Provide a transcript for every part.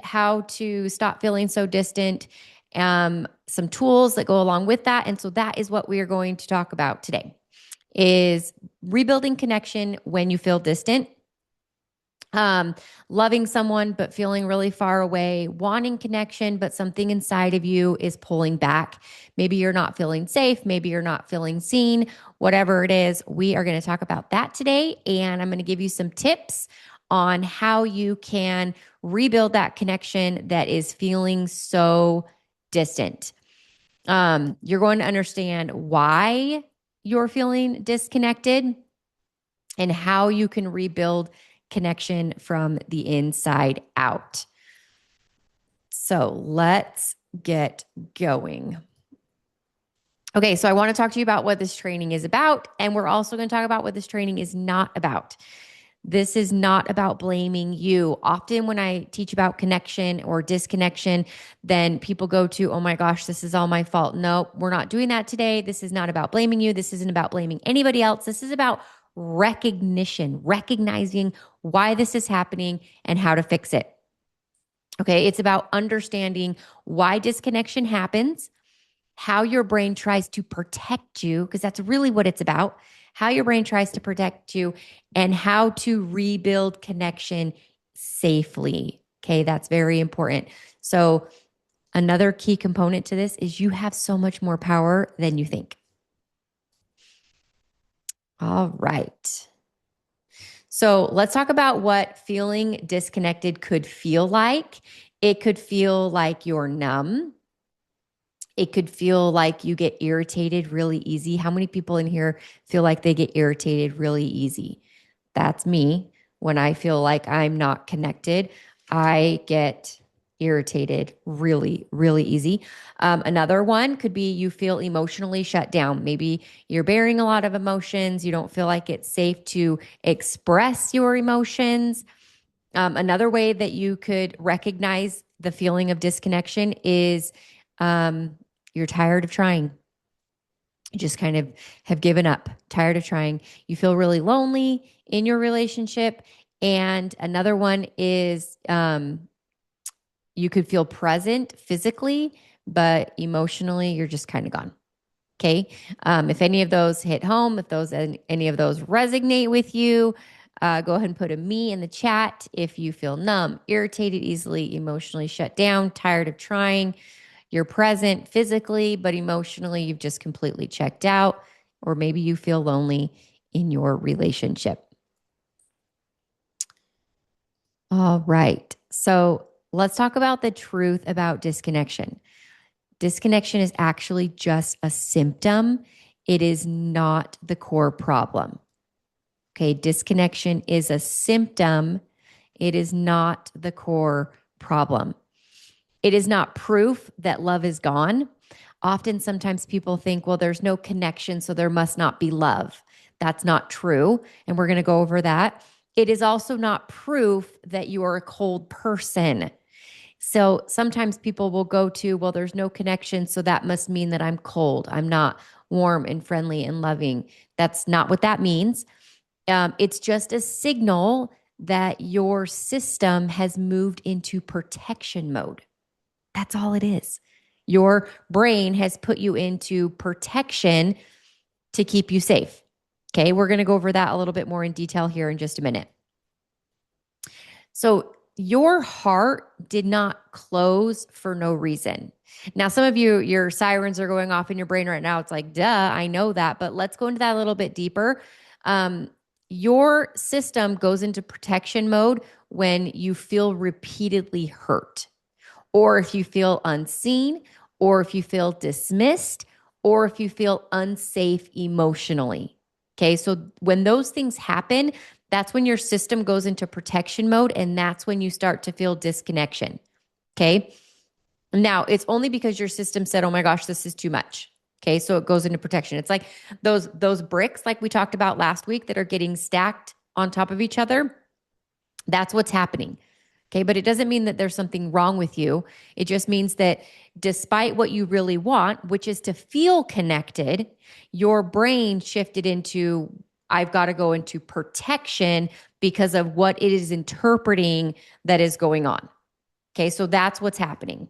how to stop feeling so distant, some tools that go along with that. And so that is what we are going to talk about today is rebuilding connection when you feel distant, um, loving someone but feeling really far away, wanting connection, but something inside of you is pulling back. Maybe you're not feeling safe, maybe you're not feeling seen, whatever it is. We are going to talk about that today. And I'm going to give you some tips on how you can rebuild that connection that is feeling so distant. You're going to understand why you're feeling disconnected and how you can rebuild connection from the inside out. So let's get going. Okay, so I want to talk to you about what this training is about, and we're also going to talk about what this training is not about. This is not about blaming you. Often when I teach about connection or disconnection, then people go to, oh my gosh, this is all my fault. No, we're not doing that today. This is not about blaming you. This isn't about blaming anybody else. This is about recognition, recognizing why this is happening and how to fix it. Okay, it's about understanding why disconnection happens, how your brain tries to protect you, because that's really what it's about, how your brain tries to protect you, and how to rebuild connection safely. Okay, that's very important. So, another key component to this is you have so much more power than you think. All right. So let's talk about what feeling disconnected could feel like. It could feel like you're numb. It could feel like you get irritated really easy. How many people in here feel like they get irritated really easy? That's me. When I feel like I'm not connected, I get irritated really, really easy. Another one could be you feel emotionally shut down. Maybe you're bearing a lot of emotions. You don't feel like it's safe to express your emotions. Another way that you could recognize the feeling of disconnection is you're tired of trying. You just kind of have given up, tired of trying. You feel really lonely in your relationship. And another one is you could feel present physically, but emotionally, you're just kind of gone. Okay. If any of those hit home, if any of those resonate with you, go ahead and put a me in the chat if you feel numb, irritated easily, emotionally shut down, tired of trying. You're present physically, but emotionally, you've just completely checked out, or maybe you feel lonely in your relationship. All right. So let's talk about the truth about disconnection. Disconnection is actually just a symptom, it is not the core problem. Okay. Disconnection is a symptom, it is not the core problem. It is not proof that love is gone. Often, sometimes people think, well, there's no connection, so there must not be love. That's not true. And we're going to go over that. It is also not proof that you are a cold person. So sometimes people will go to, well, there's no connection, so that must mean that I'm cold. I'm not warm and friendly and loving. That's not what that means. It's just a signal that your system has moved into protection mode. That's all it is. Your brain has put you into protection to keep you safe. Okay, we're going to go over that a little bit more in detail here in just a minute. So, your heart did not close for no reason. Now, some of you, your sirens are going off in your brain right now. It's like, duh, I know that. But let's go into that a little bit deeper. Your system goes into protection mode when you feel repeatedly hurt, or if you feel unseen, or if you feel dismissed, or if you feel unsafe emotionally. Okay, so when those things happen, that's when your system goes into protection mode, and that's when you start to feel disconnection. Okay, now it's only because your system said, oh my gosh, this is too much. Okay, so it goes into protection. It's like those bricks, like we talked about last week, that are getting stacked on top of each other. That's what's happening. Okay, but it doesn't mean that there's something wrong with you. It just means that despite what you really want, which is to feel connected, your brain shifted into, I've got to go into protection because of what it is interpreting that is going on. Okay, so that's what's happening.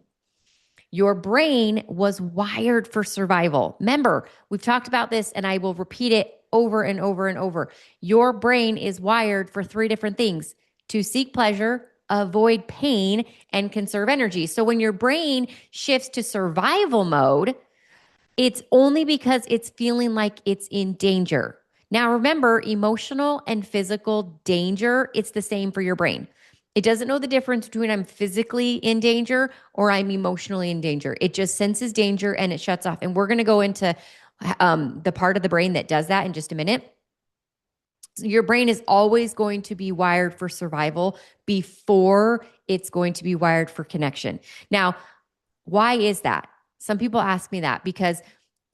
Your brain was wired for survival. Remember, we've talked about this and I will repeat it over and over and over. Your brain is wired for three different things: to seek pleasure, avoid pain, and conserve energy. So when your brain shifts to survival mode, it's only because it's feeling like it's in danger. Now, remember, emotional and physical danger, it's the same for your brain. It doesn't know the difference between I'm physically in danger or I'm emotionally in danger. It just senses danger and it shuts off. And we're going to go into the part of the brain that does that in just a minute. Your brain is always going to be wired for survival before it's going to be wired for connection. Now, why is that? Some people ask me that because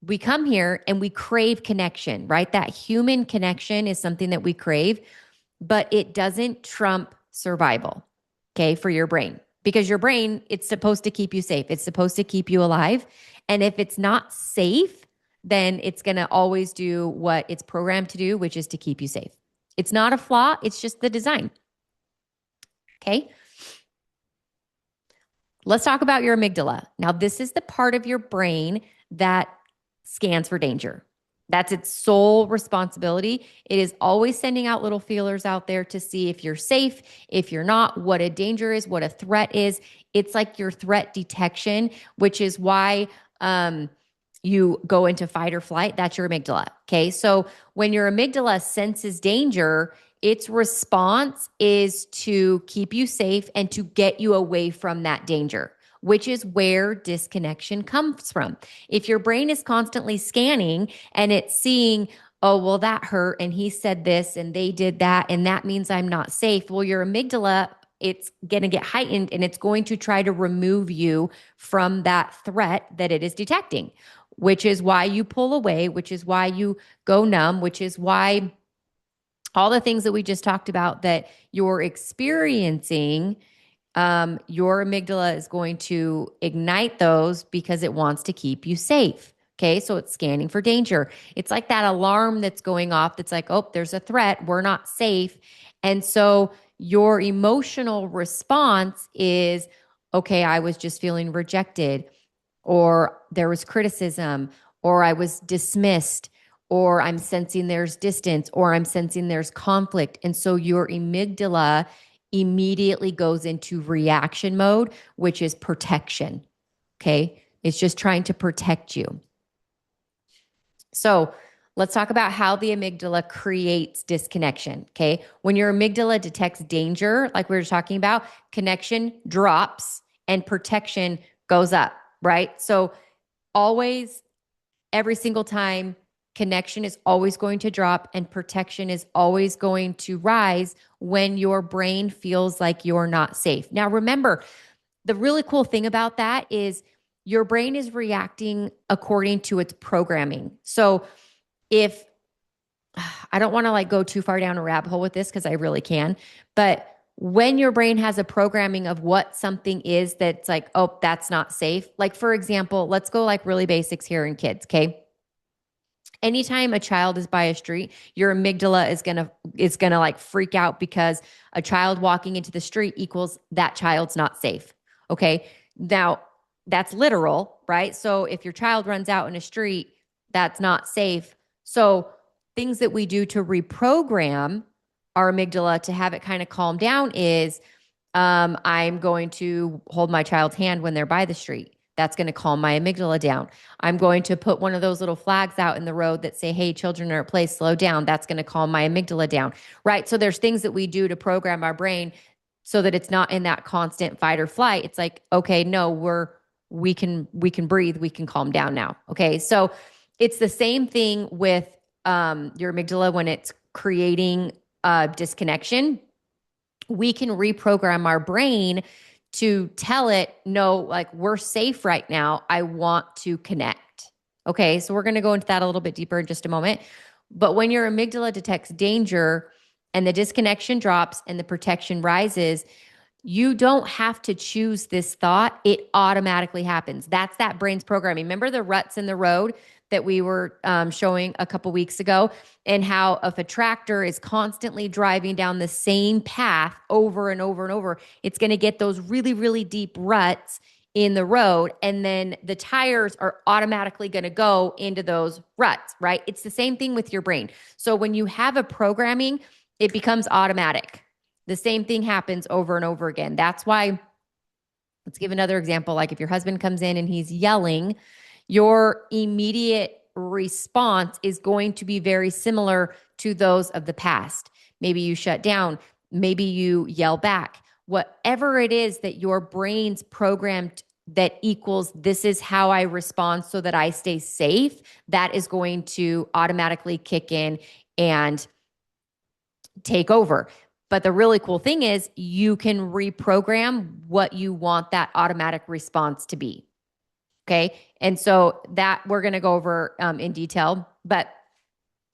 we come here and we crave connection, right? That human connection is something that we crave, but it doesn't trump survival, okay, for your brain. Because your brain, it's supposed to keep you safe. It's supposed to keep you alive. And if it's not safe, then it's going to always do what it's programmed to do, which is to keep you safe. It's not a flaw, it's just the design. Okay? Let's talk about your amygdala. Now, this is the part of your brain that scans for danger. That's its sole responsibility. It is always sending out little feelers out there to see if you're safe, if you're not, what a danger is, what a threat is. It's like your threat detection, which is why you go into fight or flight. That's your amygdala. Okay. So when your amygdala senses danger, its response is to keep you safe and to get you away from that danger, which is where disconnection comes from. If your brain is constantly scanning and it's seeing, oh, well, that hurt and he said this and they did that, and that means I'm not safe. Well, your amygdala, it's going to get heightened and it's going to try to remove you from that threat that it is detecting, which is why you pull away, which is why you go numb, which is why all the things that we just talked about that you're experiencing, your amygdala is going to ignite those because it wants to keep you safe. Okay, so it's scanning for danger. It's like that alarm that's going off that's like, oh, there's a threat. We're not safe. And so your emotional response is, okay, I was just feeling rejected, or there was criticism, or I was dismissed, or I'm sensing there's distance, or I'm sensing there's conflict. And so your amygdala immediately goes into reaction mode, which is protection. Okay. It's just trying to protect you. So let's talk about how the amygdala creates disconnection. Okay. When your amygdala detects danger, like we were talking about, connection drops and protection goes up, right? So always, every single time, connection is always going to drop and protection is always going to rise when your brain feels like you're not safe. Now, remember, the really cool thing about that is your brain is reacting according to its programming. So if I don't want to like go too far down a rabbit hole with this because I really can, but when your brain has a programming of what something is that's like, oh, that's not safe. Like, for example, let's go like really basics here in kids, okay? Anytime a child is by a street, your amygdala is gonna like freak out because a child walking into the street equals that child's not safe. Okay. Now that's literal, right? So if your child runs out in a street, that's not safe. So things that we do to reprogram our amygdala to have it kind of calm down is I'm going to hold my child's hand when they're by the street. That's going to calm my amygdala down. I'm going to put one of those little flags out in the road that say, hey, children are at play, slow down. That's going to calm my amygdala down, right? So there's things that we do to program our brain so that it's not in that constant fight or flight. It's like, okay, no, we can breathe, we can calm down now. Okay. So it's the same thing with your amygdala when it's creating disconnection. We can reprogram our brain to tell it, no, like we're safe right now. I want to connect. Okay. So we're going to go into that a little bit deeper in just a moment. But when your amygdala detects danger and the disconnection drops and the protection rises, You don't have to choose this thought. It automatically happens. That's that brain's programming. Remember the ruts in the road that we were showing a couple weeks ago, and how if a tractor is constantly driving down the same path over and over and over, it's going to get those really, really deep ruts in the road. And then the tires are automatically going to go into those ruts, right? It's the same thing with your brain. So when you have a programming, it becomes automatic. The same thing happens over and over again. That's why, let's give another example. Like if your husband comes in and he's yelling, your immediate response is going to be very similar to those of the past. Maybe you shut down, maybe you yell back. Whatever it is that your brain's programmed that equals this is how I respond so that I stay safe, that is going to automatically kick in and take over. But the really cool thing is you can reprogram what you want that automatic response to be. Okay. And so that we're going to go over in detail, but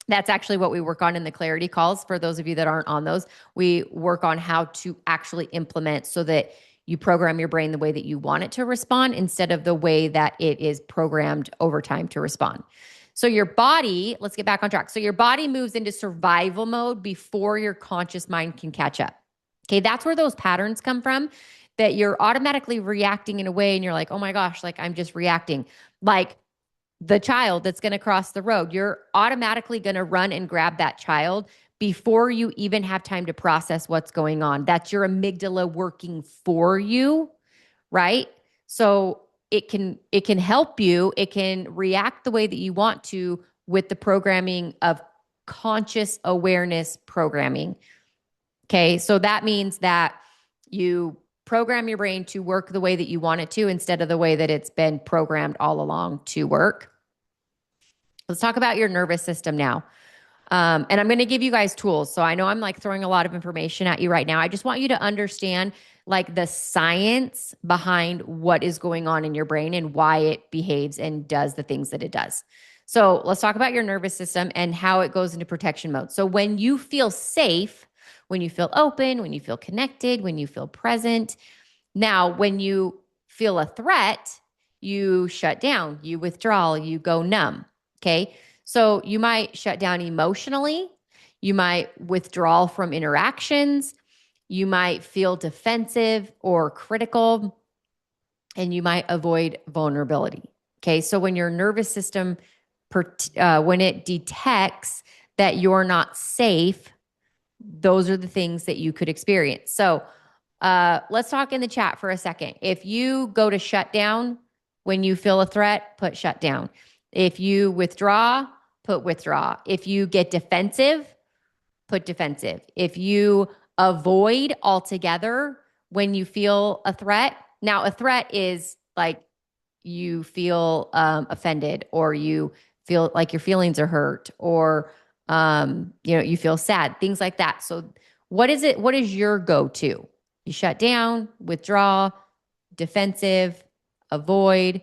that's actually what we work on in the clarity calls. For those of you that aren't on those, we work on how to actually implement so that you program your brain the way that you want it to respond instead of the way that it is programmed over time to respond. So your body, let's get back on track. So your body moves into survival mode before your conscious mind can catch up. Okay, that's where those patterns come from, that you're automatically reacting in a way and you're like, oh my gosh, like I'm just reacting. Like the child that's going to cross the road, you're automatically going to run and grab that child before you even have time to process what's going on. That's your amygdala working for you, right? So it can help you. It can react the way that you want to with the programming of conscious awareness programming. Okay, so that means that you program your brain to work the way that you want it to instead of the way that it's been programmed all along to work. Let's talk about your nervous system now. And I'm going to give you guys tools. So I know I'm like throwing a lot of information at you right now. I just want you to understand like the science behind what is going on in your brain and why it behaves and does the things that it does. So let's talk about your nervous system and how it goes into protection mode. So when you feel safe, when you feel open, when you feel connected, when you feel present. Now, when you feel a threat, you shut down, you withdraw, you go numb. Okay. So you might shut down emotionally. You might withdraw from interactions. You might feel defensive or critical, and you might avoid vulnerability. Okay. So when your nervous system, when it detects that you're not safe, those are the things that you could experience. So let's talk in the chat for a second. If you go to shut down when you feel a threat, put shut down. If you withdraw, put withdraw. If you get defensive, put defensive. If you avoid altogether when you feel a threat. Now, a threat is like you feel offended, or you feel like your feelings are hurt, or you feel sad, things like that. So what is it? What is your go-to? You shut down, withdraw, defensive, avoid.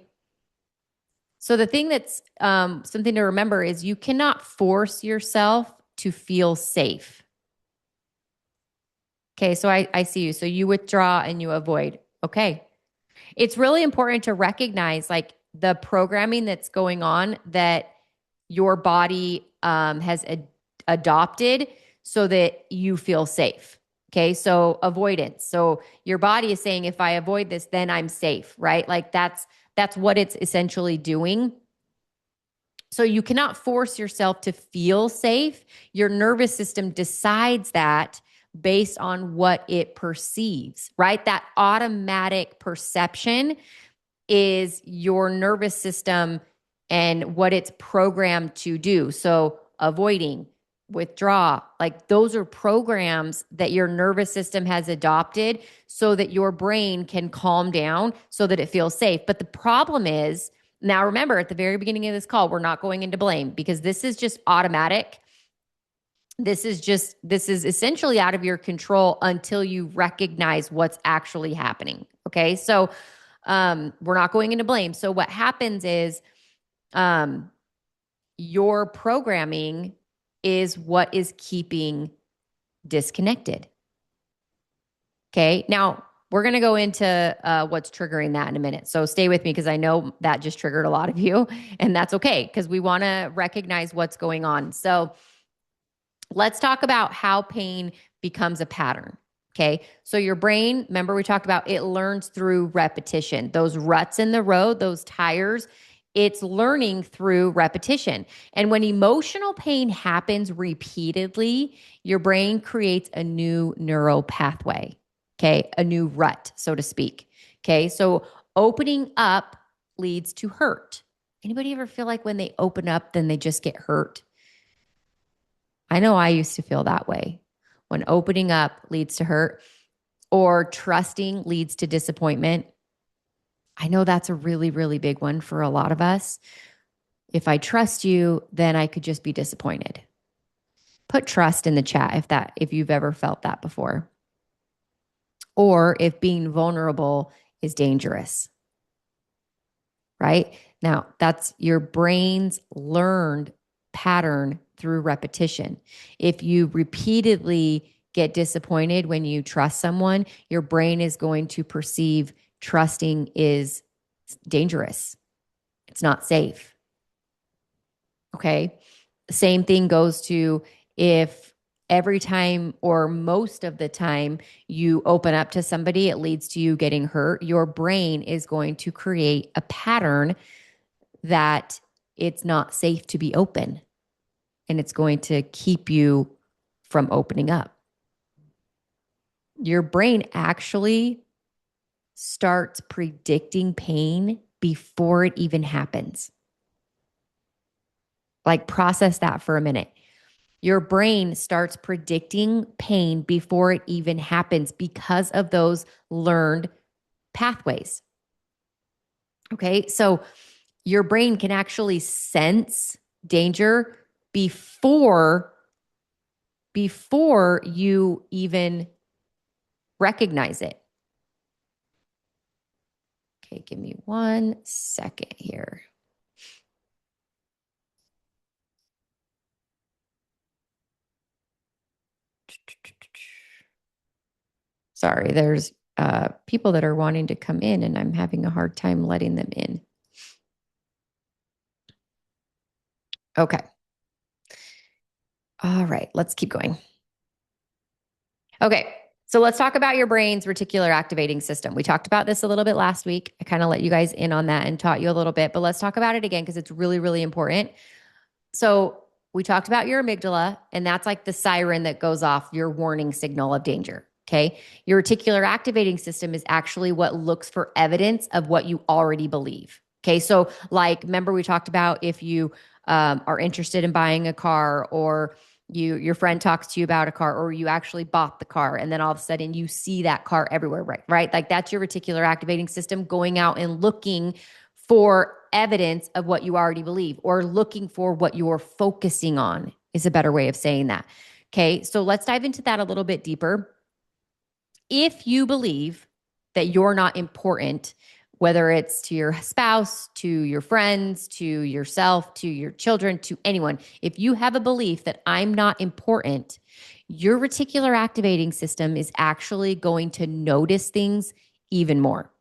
So the thing that's something to remember is you cannot force yourself to feel safe. Okay, so I see you. So you withdraw and you avoid. Okay. It's really important to recognize like the programming that's going on that your body has adopted so that you feel safe. Okay, so avoidance. So your body is saying, if I avoid this, then I'm safe, right? Like that's what it's essentially doing. So you cannot force yourself to feel safe. Your nervous system decides that based on what it perceives, right? That automatic perception is your nervous system and what it's programmed to do. So avoiding, withdraw, like those are programs that your nervous system has adopted so that your brain can calm down so that it feels safe. But the problem is, now remember at the very beginning of this call, we're not going into blame because this is just automatic. This is essentially out of your control until you recognize what's actually happening. Okay. So we're not going into blame. So what happens is your programming is what is keeping disconnected. Okay. Now, we're going to go into what's triggering that in a minute. So stay with me because I know that just triggered a lot of you, and that's okay because we want to recognize what's going on. So let's talk about how pain becomes a pattern. Okay. So your brain, remember we talked about it learns through repetition. Those ruts in the road, those tires, it's learning through repetition. And when emotional pain happens repeatedly, your brain creates a new neural pathway. Okay. A new rut, so to speak. Okay. So opening up leads to hurt. Anybody ever feel like when they open up, then they just get hurt? I know I used to feel that way. When opening up leads to hurt or trusting leads to disappointment. I know that's a really, really big one for a lot of us. If I trust you, then I could just be disappointed. Put trust in the chat if you've ever felt that before. Or if being vulnerable is dangerous. Right? Now, that's your brain's learned pattern through repetition. If you repeatedly get disappointed when you trust someone, your brain is going to perceive trusting is dangerous. It's not safe. Okay. Same thing goes to if every time or most of the time you open up to somebody, it leads to you getting hurt. Your brain is going to create a pattern that it's not safe to be open, and it's going to keep you from opening up. Your brain actually starts predicting pain before it even happens. Like, process that for a minute. Your brain starts predicting pain before it even happens because of those learned pathways. Okay, so your brain can actually sense danger before you even recognize it. Okay, give me 1 second here. Sorry, there's people that are wanting to come in and I'm having a hard time letting them in. Okay. All right, let's keep going. Okay, so let's talk about your brain's reticular activating system. We talked about this a little bit last week. I kind of let you guys in on that and taught you a little bit, but let's talk about it again because it's really, really important. So we talked about your amygdala, and that's like the siren that goes off, your warning signal of danger. Okay. Your reticular activating system is actually what looks for evidence of what you already believe. Okay. So, like, remember we talked about if you are interested in buying a car, or your friend talks to you about a car, or you actually bought the car, and then all of a sudden you see that car everywhere, right? Like, that's your reticular activating system going out and looking for evidence of what you already believe, or looking for what you're focusing on is a better way of saying that. Okay, so let's dive into that a little bit deeper. If you believe that you're not important, whether it's to your spouse, to your friends, to yourself, to your children, to anyone, if you have a belief that I'm not important, your reticular activating system is actually going to notice things even more.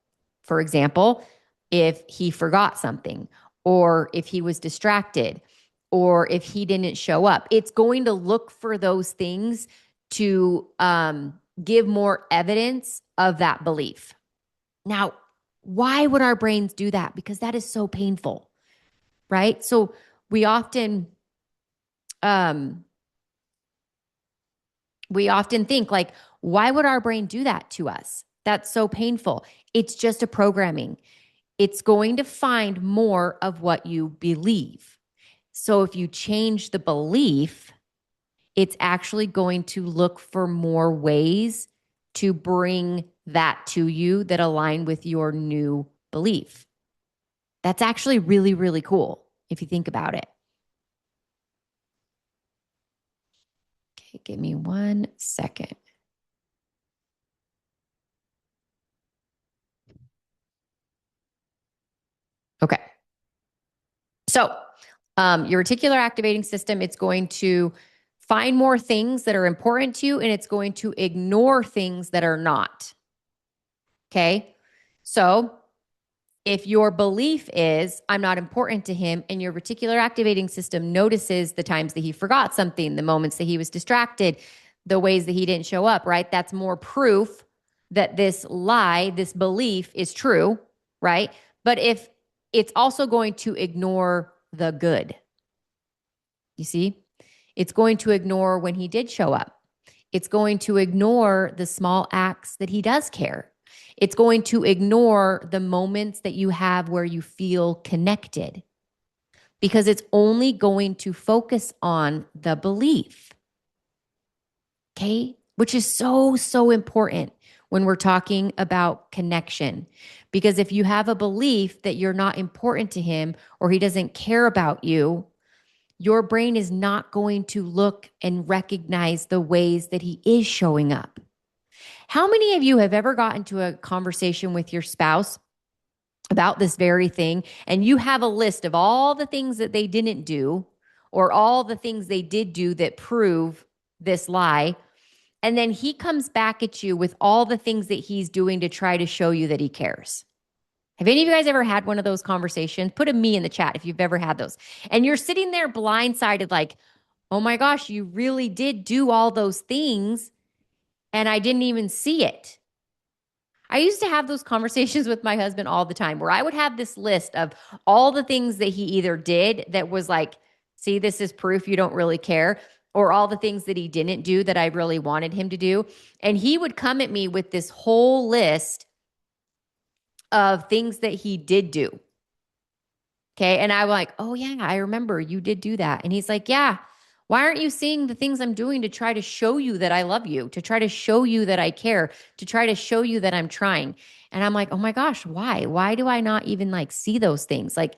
For example, if he forgot something, or if he was distracted, or if he didn't show up, it's going to look for those things to give more evidence of that belief. Now, why would our brains do that? Because that is so painful, right? So we often think, like, why would our brain do that to us? That's so painful. It's just a programming. It's going to find more of what you believe. So if you change the belief, it's actually going to look for more ways to bring that to you that align with your new belief. That's actually really, really cool if you think about it. Okay, give me 1 second. Okay. So your reticular activating system, it's going to find more things that are important to you, and it's going to ignore things that are not. Okay. So if your belief is, I'm not important to him, and your reticular activating system notices the times that he forgot something, the moments that he was distracted, the ways that he didn't show up, right? That's more proof that this lie, this belief is true, right? But if it's also going to ignore the good, you see, it's going to ignore when he did show up. It's going to ignore the small acts that he does care. It's going to ignore the moments that you have where you feel connected because it's only going to focus on the belief. Okay. Which is so, so important when we're talking about connection. Because if you have a belief that you're not important to him or he doesn't care about you, your brain is not going to look and recognize the ways that he is showing up. How many of you have ever gotten into a conversation with your spouse about this very thing and you have a list of all the things that they didn't do or all the things they did do that prove this lie, and then he comes back at you with all the things that he's doing to try to show you that he cares? Have any of you guys ever had one of those conversations? Put a me in the chat if you've ever had those. And you're sitting there blindsided like, oh my gosh, you really did do all those things and I didn't even see it. I used to have those conversations with my husband all the time where I would have this list of all the things that he either did that was like, see, this is proof you don't really care, or all the things that he didn't do that I really wanted him to do. And he would come at me with this whole list of things that he did do. Okay. And I'm like, oh, yeah, I remember you did do that. And he's like, yeah, why aren't you seeing the things I'm doing to try to show you that I love you, to try to show you that I care, to try to show you that I'm trying? And I'm like, oh my gosh, why? Why do I not even like see those things? Like,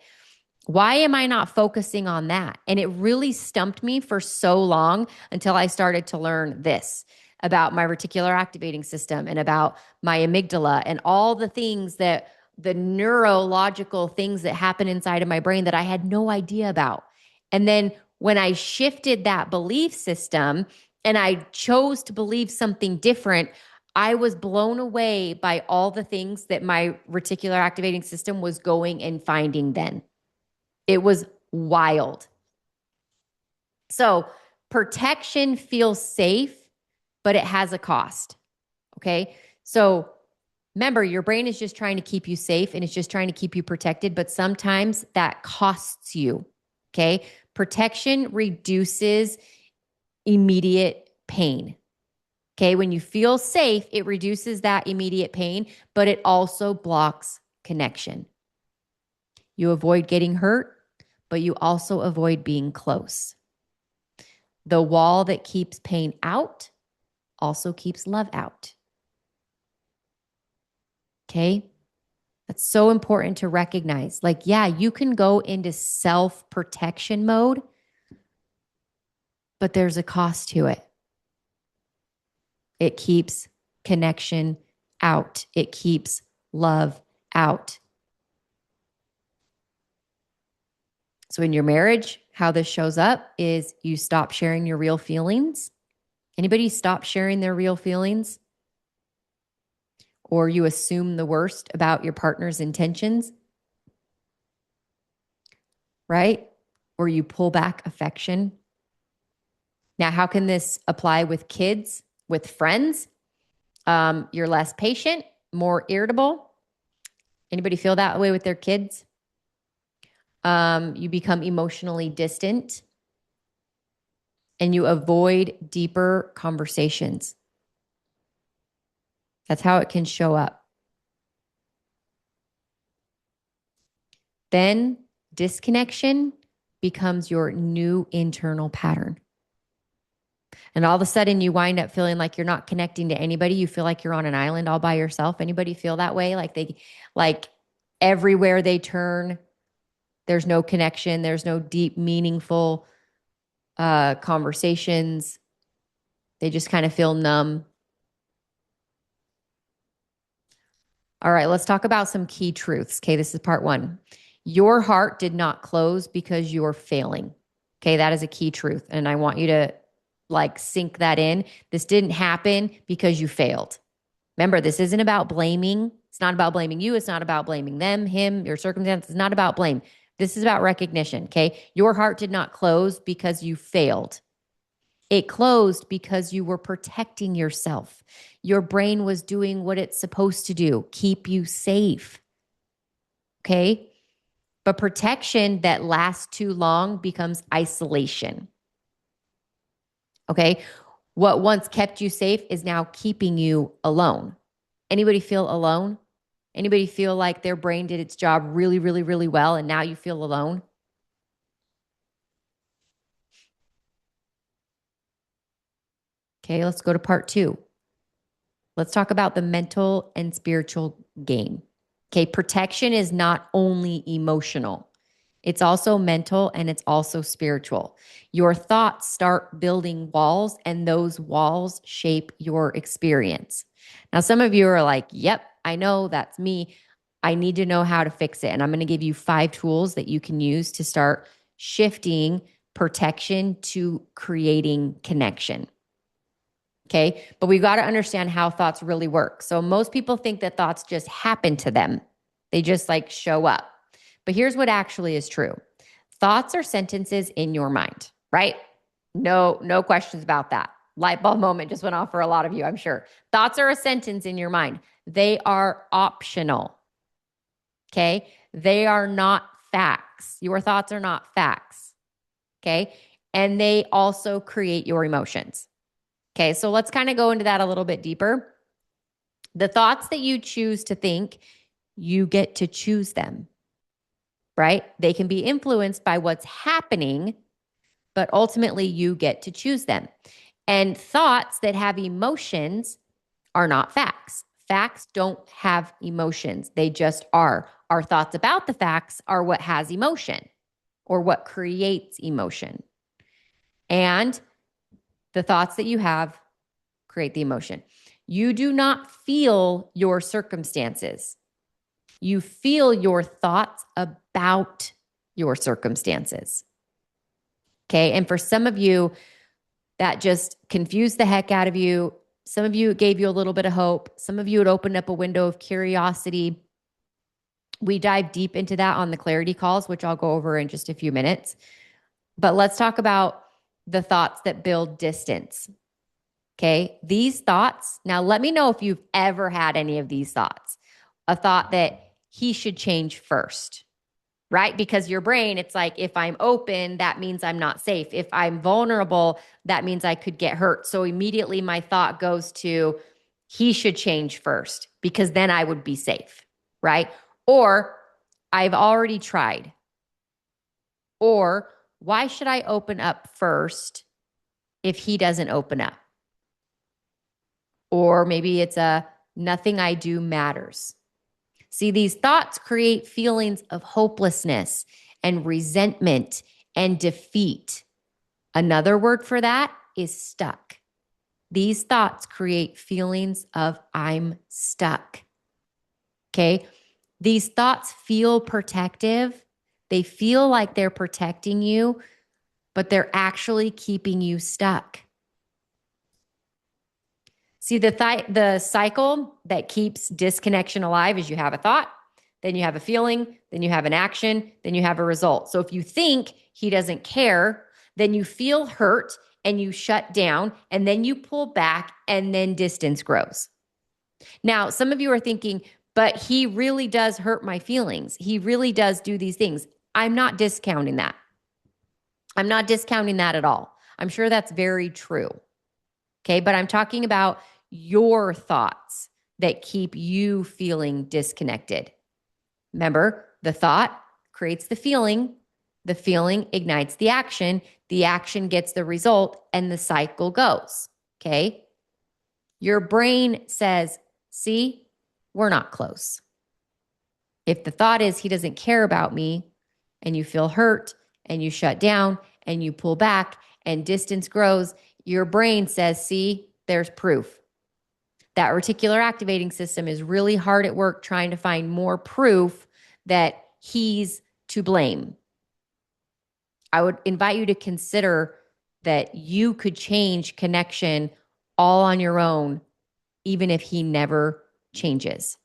why am I not focusing on that? And it really stumped me for so long until I started to learn this about my reticular activating system and about my amygdala and all the things that the neurological things that happen inside of my brain that I had no idea about. And then when I shifted that belief system and I chose to believe something different, I was blown away by all the things that my reticular activating system was going and finding then. It was wild. So protection feels safe, but it has a cost. Okay. So remember, your brain is just trying to keep you safe and it's just trying to keep you protected, but sometimes that costs you. Okay. Protection reduces immediate pain. Okay. When you feel safe, it reduces that immediate pain, but it also blocks connection. You avoid getting hurt, but you also avoid being close. The wall that keeps pain out also keeps love out. Okay? That's so important to recognize. Like, yeah, you can go into self-protection mode, but there's a cost to it. It keeps connection out. It keeps love out. So in your marriage, how this shows up is you stop sharing your real feelings. Anybody stop sharing their real feelings? Or you assume the worst about your partner's intentions, right? Or you pull back affection. Now, how can this apply with kids, with friends? You're less patient, more irritable. Anybody feel that way with their kids? You become emotionally distant and you avoid deeper conversations. That's how it can show up. Then disconnection becomes your new internal pattern. And all of a sudden you wind up feeling like you're not connecting to anybody. You feel like you're on an island all by yourself. Anybody feel that way? Like everywhere they turn, there's no connection. There's no deep, meaningful conversations. They just kind of feel numb. All right, let's talk about some key truths. Okay, this is part one. Your heart did not close because you're failing. Okay, that is a key truth. And I want you to like sink that in. This didn't happen because you failed. Remember, this isn't about blaming. It's not about blaming you. It's not about blaming them, him, your circumstances. It's not about blame. This is about recognition, okay? Your heart did not close because you failed. It closed because you were protecting yourself. Your brain was doing what it's supposed to do, keep you safe, okay? But protection that lasts too long becomes isolation, okay? What once kept you safe is now keeping you alone. Anybody feel alone? Anybody feel like their brain did its job really, really, really well and now you feel alone? Okay, let's go to part 2. Let's talk about the mental and spiritual game. Okay, protection is not only emotional, it's also mental and it's also spiritual. Your thoughts start building walls, and those walls shape your experience. Now, some of you are like, yep, I know that's me. I need to know how to fix it. And I'm going to give you 5 tools that you can use to start shifting protection to creating connection. Okay. But we've got to understand how thoughts really work. So most people think that thoughts just happen to them, they just like show up. But here's what actually is true: thoughts are sentences in your mind, right? No questions about that. Light bulb moment just went off for a lot of you, I'm sure. Thoughts are a sentence in your mind. They are optional. Okay. They are not facts. Your thoughts are not facts. Okay. And they also create your emotions. Okay, so let's kind of go into that a little bit deeper. The thoughts that you choose to think, you get to choose them, right? They can be influenced by what's happening, but ultimately you get to choose them. And thoughts that have emotions are not facts. Facts don't have emotions, they just are. Our thoughts about the facts are what has emotion or what creates emotion. And the thoughts that you have create the emotion. You do not feel your circumstances. You feel your thoughts about your circumstances. Okay. And for some of you, that just confused the heck out of you. Some of you, it gave you a little bit of hope. Some of you, it opened up a window of curiosity. We dive deep into that on the clarity calls, which I'll go over in just a few minutes. But let's talk about the thoughts that build distance. Okay. These thoughts, now let me know if you've ever had any of these thoughts. A thought that he should change first, right? Because your brain, it's like, if I'm open, that means I'm not safe. If I'm vulnerable, that means I could get hurt. So immediately my thought goes to, he should change first because then I would be safe, right? Or I've already tried. Or why should I open up first if he doesn't open up? Or maybe it's a nothing I do matters. See, these thoughts create feelings of hopelessness and resentment and defeat. Another word for that is stuck. These thoughts create feelings of I'm stuck. Okay. These thoughts feel protective. They feel like they're protecting you, but they're actually keeping you stuck. See, the cycle that keeps disconnection alive is you have a thought, then you have a feeling, then you have an action, then you have a result. So if you think he doesn't care, then you feel hurt and you shut down, and then you pull back, and then distance grows. Now, some of you are thinking, but he really does hurt my feelings. He really does do these things. I'm not discounting that. I'm not discounting that at all. I'm sure that's very true. Okay, but I'm talking about your thoughts that keep you feeling disconnected. Remember, the thought creates the feeling ignites the action gets the result, and the cycle goes. Okay, your brain says, see, we're not close. If the thought is he doesn't care about me, and you feel hurt and you shut down and you pull back and distance grows, your brain says, see, there's proof. That reticular activating system is really hard at work trying to find more proof that he's to blame. I would invite you to consider that you could change connection all on your own, even if he never changes.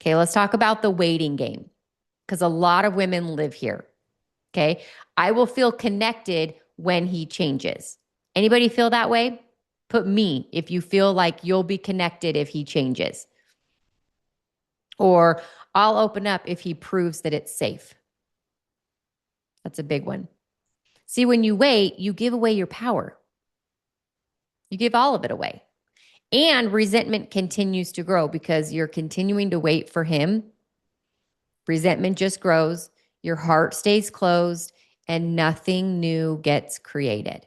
Okay, let's talk about the waiting game because a lot of women live here. Okay, I will feel connected when he changes. Anybody feel that way? Put me if you feel like you'll be connected if he changes. Or I'll open up if he proves that it's safe. That's a big one. See, when you wait, you give away your power. You give all of it away. And resentment continues to grow because you're continuing to wait for him. Resentment just grows. Your heart stays closed and nothing new gets created.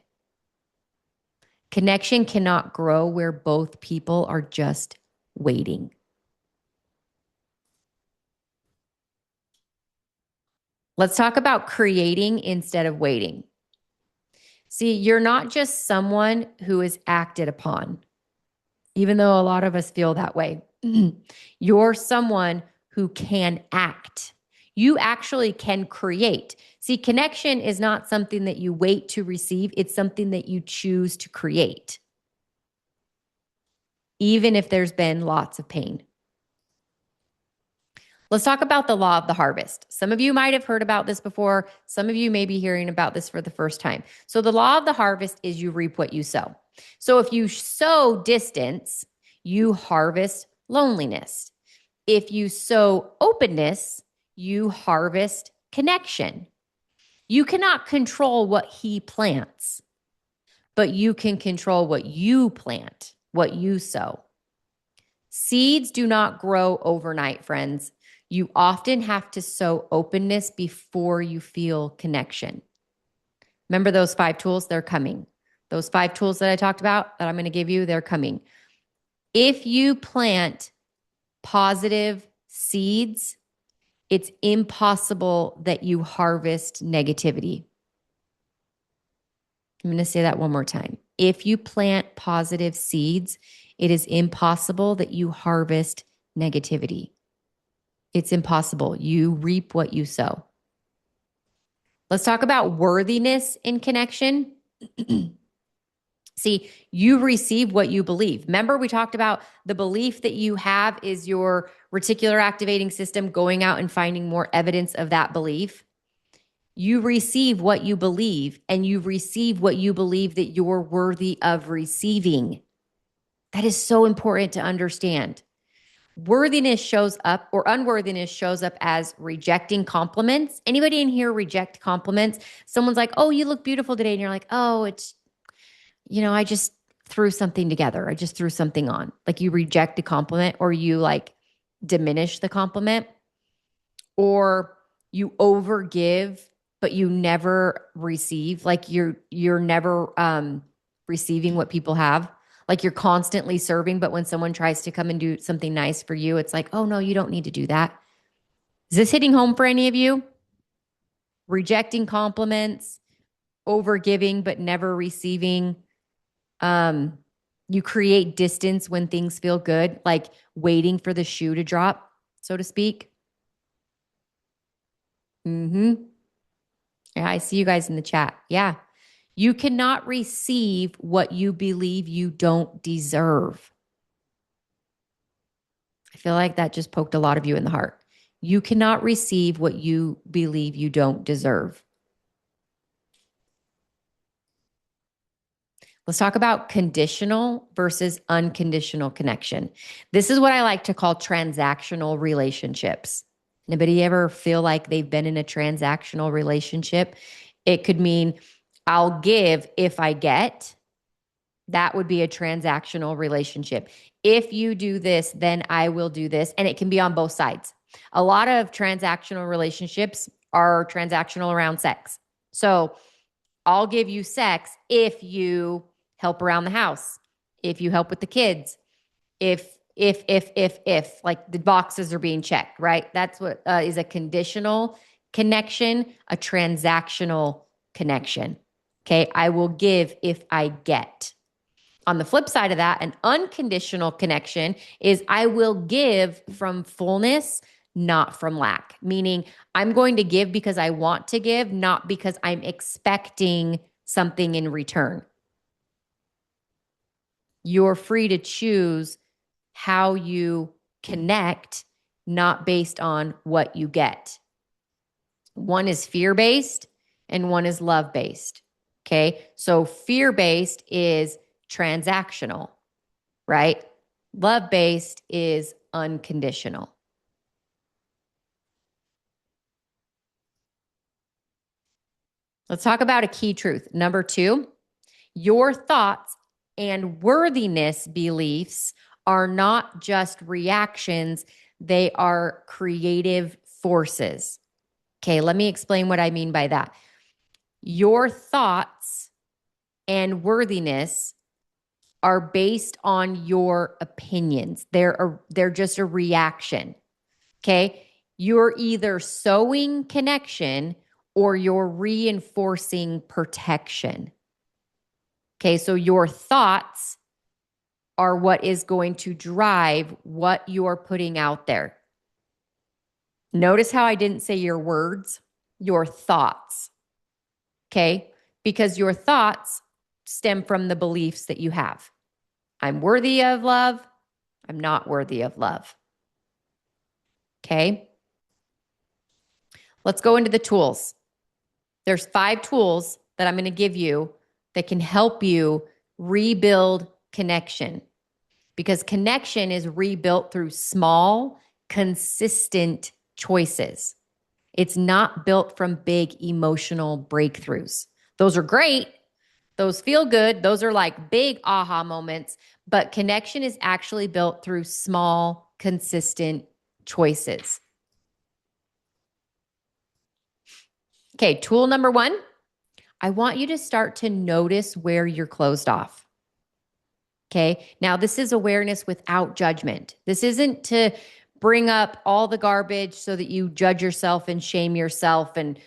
Connection cannot grow where both people are just waiting. Let's talk about creating instead of waiting. See, you're not just someone who is acted upon, even though a lot of us feel that way. You're someone who can act. You actually can create. See, connection is not something that you wait to receive, it's something that you choose to create, even if there's been lots of pain. Let's talk about the law of the harvest. Some of you might have heard about this before. Some of you may be hearing about this for the first time. So, the law of the harvest is you reap what you sow. So, if you sow distance, you harvest loneliness. If you sow openness, you harvest connection. You cannot control what he plants, but you can control what you plant, what you sow. Seeds do not grow overnight, friends. You often have to sow openness before you feel connection. Remember those 5 tools? They're coming. Those 5 tools that I talked about that I'm going to give you, they're coming. If you plant positive seeds, it's impossible that you harvest negativity. I'm going to say that one more time. If you plant positive seeds, it is impossible that you harvest negativity. It's impossible. You reap what you sow. Let's talk about worthiness in connection. See, you receive what you believe. Remember, we talked about the belief that you have is your reticular activating system going out and finding more evidence of that belief. You receive what you believe, and you receive what you believe that you're worthy of receiving. That is so important to understand. Worthiness shows up, or unworthiness shows up as rejecting compliments. Anybody in here reject compliments? Someone's like, oh, you look beautiful today. And you're like, oh, it's, I just threw something together. I just threw something on. Like you reject a compliment, or you like diminish the compliment, or you overgive, but you never receive. Like you're never receiving what people have. Like you're constantly serving, but when someone tries to come and do something nice for you, it's like, oh no, you don't need to do that. Is this hitting home for any of you? Rejecting compliments, overgiving, but never receiving. You create distance when things feel good, like waiting for the shoe to drop, so to speak. Yeah, I see you guys in the chat. Yeah. You cannot receive what you believe you don't deserve. I feel like that just poked a lot of you in the heart. You cannot receive what you believe you don't deserve. Let's talk about conditional versus unconditional connection. This is what I like to call transactional relationships. Anybody ever feel like they've been in a transactional relationship? It could mean I'll give if I get. That would be a transactional relationship. If you do this, then I will do this. And it can be on both sides. A lot of transactional relationships are transactional around sex. So I'll give you sex if you help around the house, if you help with the kids, if like the boxes are being checked, right? That's what is a conditional connection, a transactional connection. Okay. I will give if I get. On the flip side of that, an unconditional connection is I will give from fullness, not from lack. Meaning I'm going to give because I want to give, not because I'm expecting something in return. You're free to choose how you connect, not based on what you get. One is fear-based and one is love-based. Okay. So fear-based is transactional, right? Love-based is unconditional. Let's talk about a key truth. Number 2, your thoughts and worthiness beliefs are not just reactions, they are creative forces. Okay, let me explain what I mean by that. Your thoughts and worthiness are based on your opinions. They're just a reaction. Okay? You're either sowing connection or you're reinforcing protection. Okay, so your thoughts are what is going to drive what you're putting out there. Notice how I didn't say your words, your thoughts. Okay, because your thoughts stem from the beliefs that you have. I'm worthy of love. I'm not worthy of love. Okay, let's go into the tools. There's 5 tools that I'm going to give you that can help you rebuild connection, because connection is rebuilt through small, consistent choices. It's not built from big emotional breakthroughs. Those are great. Those feel good. Those are like big aha moments, but connection is actually built through small, consistent choices. Okay, tool number 1, I want you to start to notice where you're closed off. Okay, now this is awareness without judgment. This isn't to bring up all the garbage so that you judge yourself and shame yourself. And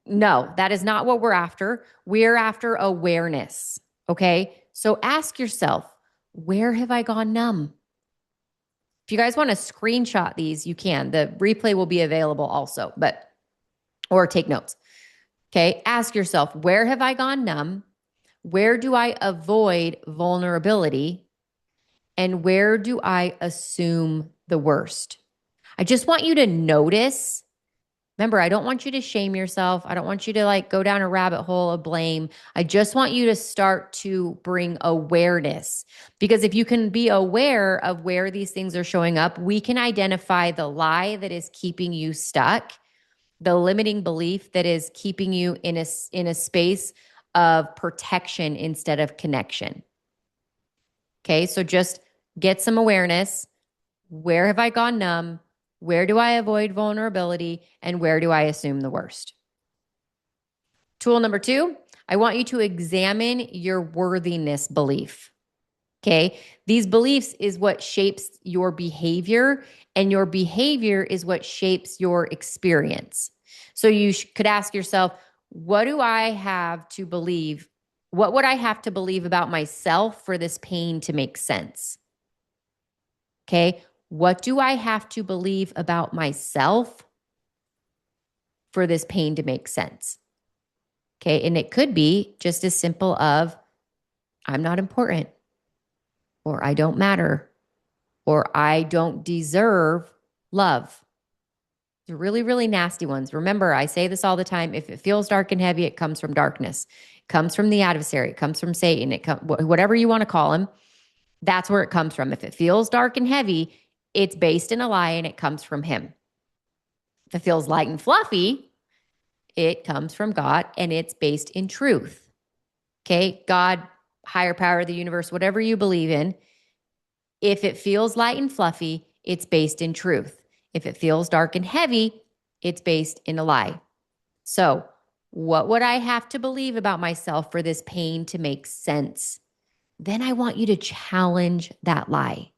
no, that is not what we're after. We're after awareness. Okay, so ask yourself, where have I gone numb? If you guys want to screenshot these, you can. The replay will be available also, or take notes. Okay, ask yourself, where have I gone numb? Where do I avoid vulnerability? And where do I assume the worst? I just want you to notice. Remember, I don't want you to shame yourself. I don't want you to like go down a rabbit hole of blame. I just want you to start to bring awareness. Because if you can be aware of where these things are showing up, we can identify the lie that is keeping you stuck, the limiting belief that is keeping you in a space of protection instead of connection. Okay, so just get some awareness. Where have I gone numb? Where do I avoid vulnerability? And where do I assume the worst? Tool number 2, I want you to examine your worthiness belief. Okay, these beliefs is what shapes your behavior, and your behavior is what shapes your experience. So you could ask yourself, what do I have to believe? What would I have to believe about myself for this pain to make sense? Okay, what do I have to believe about myself for this pain to make sense? Okay, and it could be just as simple of, I'm not important, or I don't matter, or I don't deserve love. The really, really nasty ones. Remember, I say this all the time. If it feels dark and heavy, it comes from darkness. It comes from the adversary. It comes from Satan. Whatever you want to call him, that's where it comes from. If it feels dark and heavy, it's based in a lie and it comes from him. If it feels light and fluffy, it comes from God and it's based in truth. Okay, God, higher power of the universe, whatever you believe in, if it feels light and fluffy, it's based in truth. If it feels dark and heavy, it's based in a lie. So, what would I have to believe about myself for this pain to make sense? Then I want you to challenge that lie.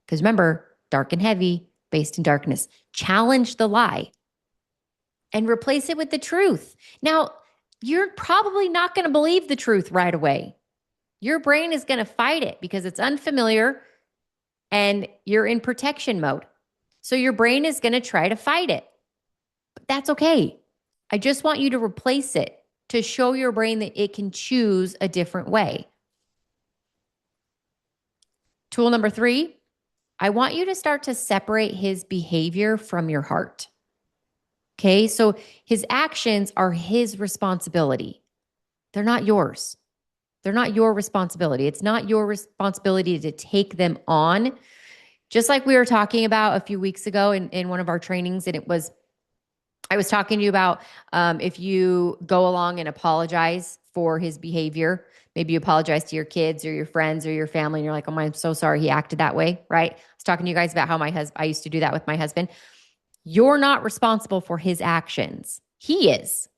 Because remember, dark and heavy, based in darkness. Challenge the lie and replace it with the truth. Now, you're probably not going to believe the truth right away. Your brain is going to fight it because it's unfamiliar and you're in protection mode. So your brain is going to try to fight it. But that's okay. I just want you to replace it to show your brain that it can choose a different way. Tool number 3, I want you to start to separate his behavior from your heart. Okay. So his actions are his responsibility. They're not yours. They're not your responsibility. It's not your responsibility to take them on. Just like we were talking about a few weeks ago in one of our trainings, and I was talking to you about if you go along and apologize for his behavior, maybe you apologize to your kids or your friends or your family, and you're like, oh, I'm so sorry he acted that way, right? I was talking to you guys about how I used to do that with my husband. You're not responsible for his actions. He is.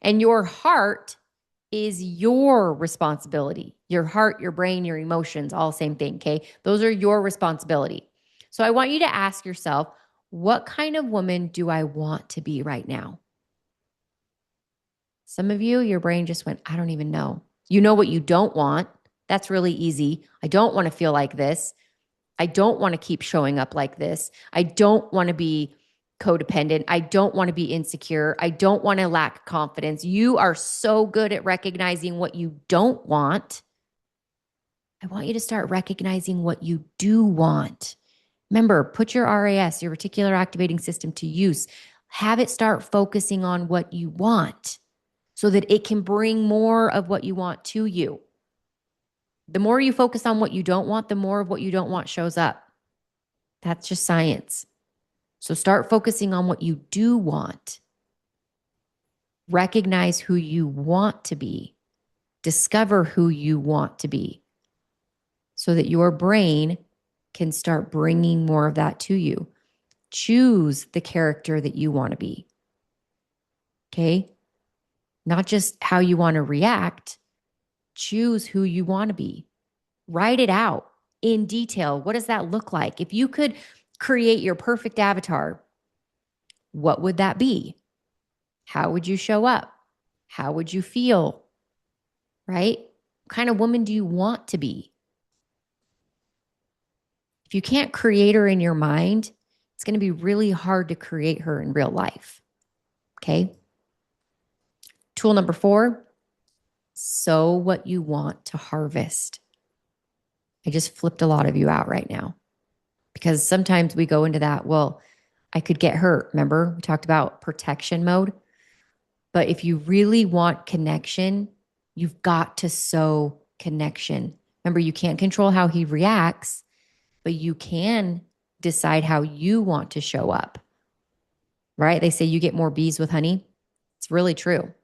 And your heart is your responsibility. Your heart, your brain, your emotions, all same thing, okay? Those are your responsibility. So I want you to ask yourself, what kind of woman do I want to be right now? Some of you, your brain just went, I don't even know. You know what you don't want. That's really easy. I don't want to feel like this. I don't want to keep showing up like this. I don't want to be codependent. I don't want to be insecure. I don't want to lack confidence. You are so good at recognizing what you don't want. I want you to start recognizing what you do want. Remember, put your RAS, your reticular activating system, to use. Have it start focusing on what you want so that it can bring more of what you want to you. The more you focus on what you don't want, the more of what you don't want shows up. That's just science. So start focusing on what you do want. Recognize who you want to be. Discover who you want to be so that your brain can start bringing more of that to you. Choose the character that you want to be. Okay? Not just how you want to react. Choose who you want to be. Write it out in detail. What does that look like? If you could create your perfect avatar, what would that be? How would you show up? How would you feel? Right? What kind of woman do you want to be? If you can't create her in your mind, it's going to be really hard to create her in real life. Okay? Tool number 4, sow what you want to harvest. I just flipped a lot of you out right now because sometimes we go into that, well, I could get hurt. Remember, we talked about protection mode. But if you really want connection, you've got to sow connection. Remember, you can't control how he reacts, but you can decide how you want to show up, right? They say you get more bees with honey. It's really true.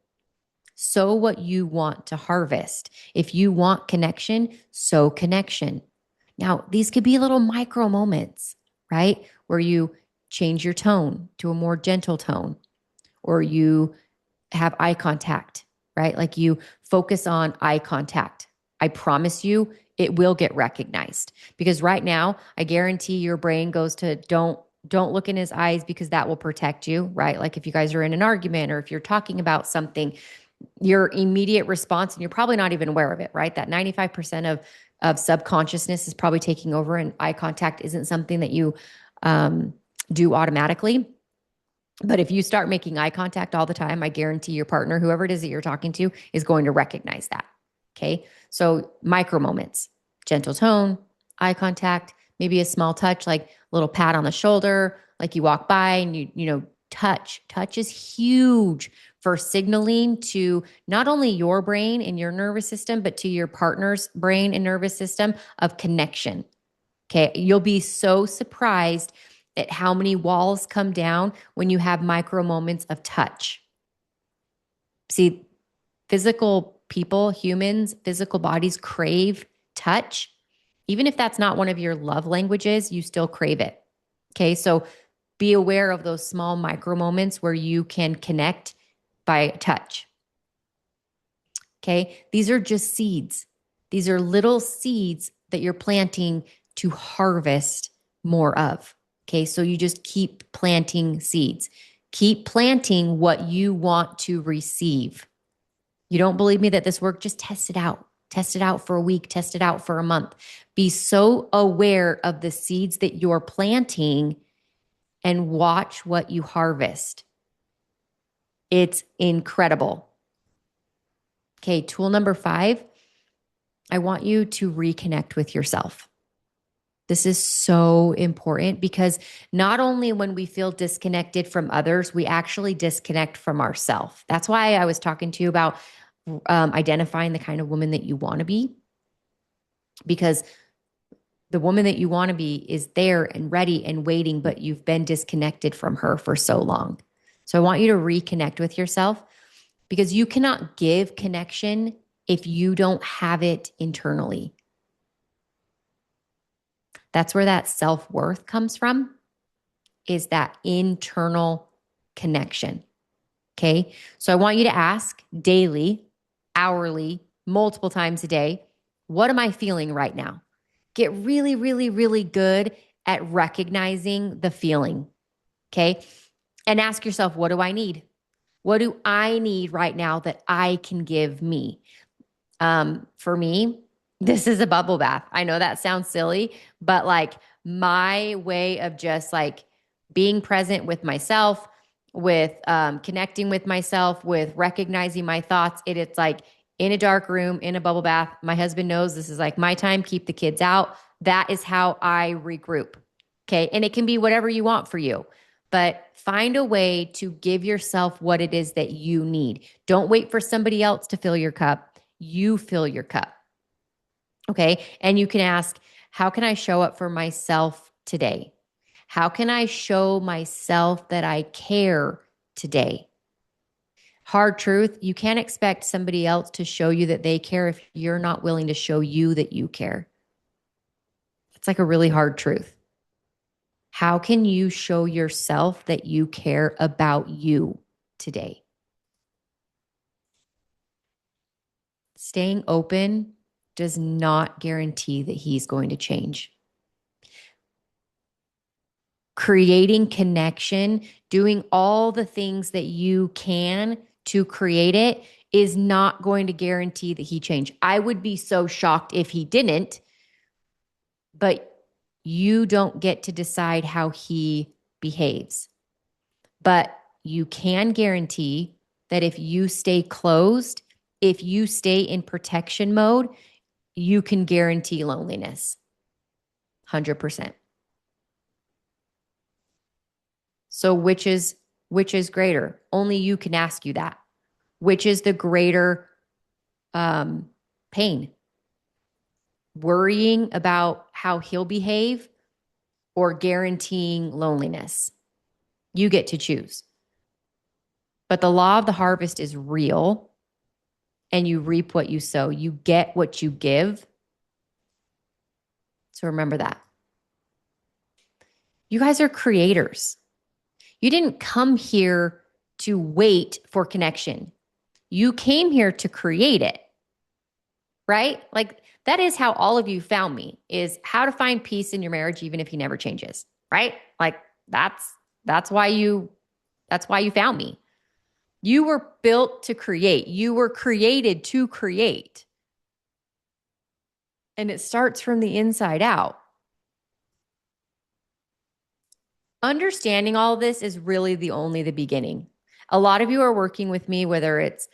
Sow what you want to harvest. If you want connection, sow connection. Now, these could be little micro moments, right? Where you change your tone to a more gentle tone, or you have eye contact, right? Like you focus on eye contact. I promise you, it will get recognized because right now, I guarantee your brain goes to don't look in his eyes because that will protect you, right? Like if you guys are in an argument or if you're talking about something, your immediate response, and you're probably not even aware of it, right? That 95% of subconsciousness is probably taking over, and eye contact isn't something that you do automatically. But if you start making eye contact all the time, I guarantee your partner, whoever it is that you're talking to, is going to recognize that. Okay. So micro moments, gentle tone, eye contact, maybe a small touch, like a little pat on the shoulder, like you walk by and you touch. Touch is huge for signaling to not only your brain and your nervous system, but to your partner's brain and nervous system of connection. Okay. You'll be so surprised at how many walls come down when you have micro moments of touch. See, physical people, humans, physical bodies crave touch. Even if that's not one of your love languages, you still crave it. Okay. So be aware of those small micro moments where you can connect by touch. Okay. These are just seeds. These are little seeds that you're planting to harvest more of. Okay. So you just keep planting seeds. Keep planting what you want to receive. You don't believe me that this worked? Just test it out. Test it out for a week. Test it out for a month. Be so aware of the seeds that you're planting and watch what you harvest. It's incredible. Okay, tool number 5, I want you to reconnect with yourself. This is so important because not only when we feel disconnected from others, we actually disconnect from ourselves. That's why I was talking to you about identifying the kind of woman that you want to be, because the woman that you want to be is there and ready and waiting, but you've been disconnected from her for so long. So I want you to reconnect with yourself because you cannot give connection if you don't have it internally. That's where that self-worth comes from, is that internal connection. Okay. So I want you to ask daily, hourly, multiple times a day, what am I feeling right now? Get really, really, really good at recognizing the feeling. Okay. And ask yourself, what do I need? What do I need right now that I can give me? For me, this is a bubble bath. I know that sounds silly, but like my way of just like being present with myself, with connecting with myself, with recognizing my thoughts. It's like in a dark room, in a bubble bath. My husband knows this is like my time, keep the kids out. That is how I regroup. Okay. And it can be whatever you want for you, but find a way to give yourself what it is that you need. Don't wait for somebody else to fill your cup. You fill your cup. Okay. And you can ask, how can I show up for myself today? How can I show myself that I care today? Hard truth, you can't expect somebody else to show you that they care if you're not willing to show you that you care. It's like a really hard truth. How can you show yourself that you care about you today? Staying open does not guarantee that he's going to change. Creating connection, doing all the things that you can to create it is not going to guarantee that he change. I would be so shocked if he didn't, but you don't get to decide how he behaves. But you can guarantee that if you stay closed, if you stay in protection mode, you can guarantee loneliness. 100%. So which is greater? Only you can ask you that. Which is the greater pain? Worrying about how he'll behave or guaranteeing loneliness? You get to choose. But the law of the harvest is real, and you reap what you sow. You get what you give. So remember that. You guys are creators. You didn't come here to wait for connection. You came here to create it, right? Like that is how all of you found me, is how to find peace in your marriage even if he never changes, right? Like that's why you found me. You were built to create. You were created to create. And it starts from the inside out. Understanding all of this is really only the beginning. A lot of you are working with me, whether it's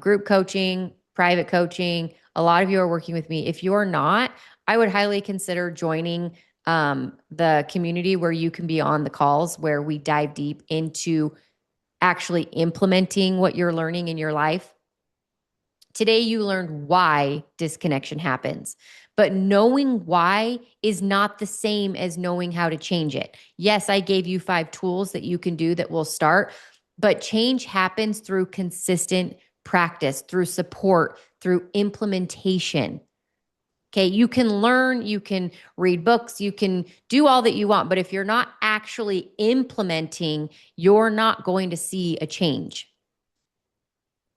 group coaching, private coaching. A lot of you are working with me. If you're not, I would highly consider joining the community where you can be on the calls where we dive deep into actually implementing what you're learning in your life. Today, you learned why disconnection happens, but knowing why is not the same as knowing how to change it. Yes, I gave you 5 tools that you can do that will start, but change happens through consistent practice, through support, through implementation. Okay, you can learn, you can read books, you can do all that you want, but if you're not actually implementing, you're not going to see a change.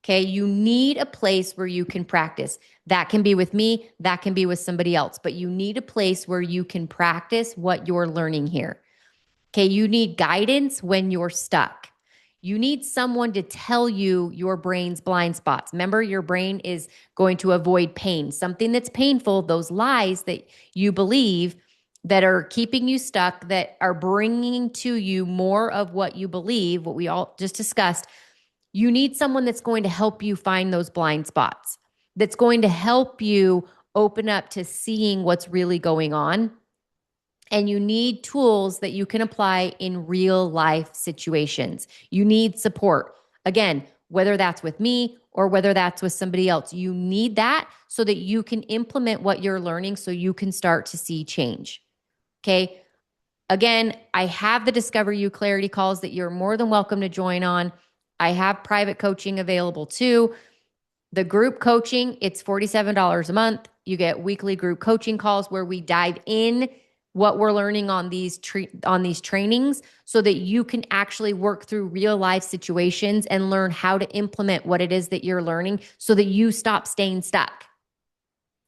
Okay, you need a place where you can practice. That can be with me, that can be with somebody else, but you need a place where you can practice what you're learning here. Okay, you need guidance when you're stuck. You need someone to tell you your brain's blind spots. Remember, your brain is going to avoid pain, something that's painful, those lies that you believe that are keeping you stuck, that are bringing to you more of what you believe, what we all just discussed. You need someone that's going to help you find those blind spots, that's going to help you open up to seeing what's really going on. And you need tools that you can apply in real life situations. You need support. Again, whether that's with me or whether that's with somebody else, you need that so that you can implement what you're learning so you can start to see change. Okay. Again, I have the Discover You Clarity calls that you're more than welcome to join on. I have private coaching available too. The group coaching, it's $47 a month. You get weekly group coaching calls where we dive in what we're learning on these trainings so that you can actually work through real life situations and learn how to implement what it is that you're learning so that you stop staying stuck.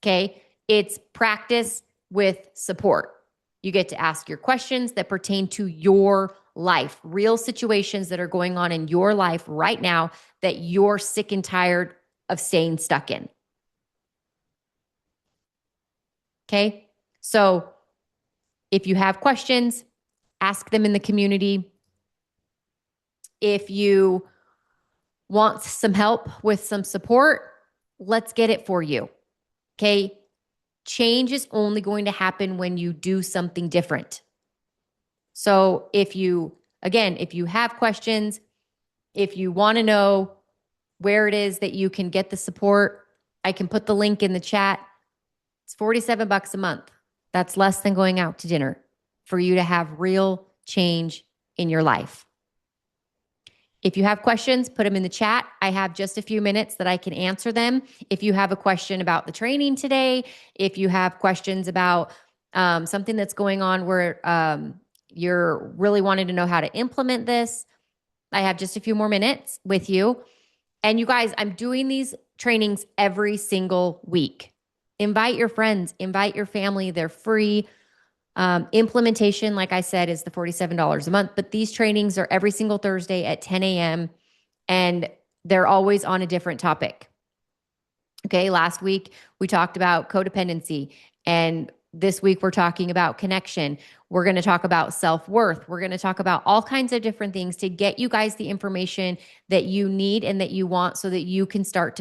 Okay? It's practice with support. You get to ask your questions that pertain to your life, real situations that are going on in your life right now that you're sick and tired of staying stuck in. Okay? So if you have questions, ask them in the community. If you want some help with some support, let's get it for you. Okay? Change is only going to happen when you do something different. So if you have questions, if you want to know where it is that you can get the support, I can put the link in the chat. It's $47 a month. That's less than going out to dinner for you to have real change in your life. If you have questions, put them in the chat. I have just a few minutes that I can answer them. If you have a question about the training today, if you have questions about something that's going on where you're really wanting to know how to implement this, I have just a few more minutes with you. And you guys, I'm doing these trainings every single week. Invite your friends, invite your family. They're free. Implementation, like I said, is the $47 a month, but these trainings are every single Thursday at 10 a.m. and they're always on a different topic. Okay. Last week we talked about codependency, and this week we're talking about connection. We're going to talk about self-worth. We're going to talk about all kinds of different things to get you guys the information that you need and that you want so that you can start to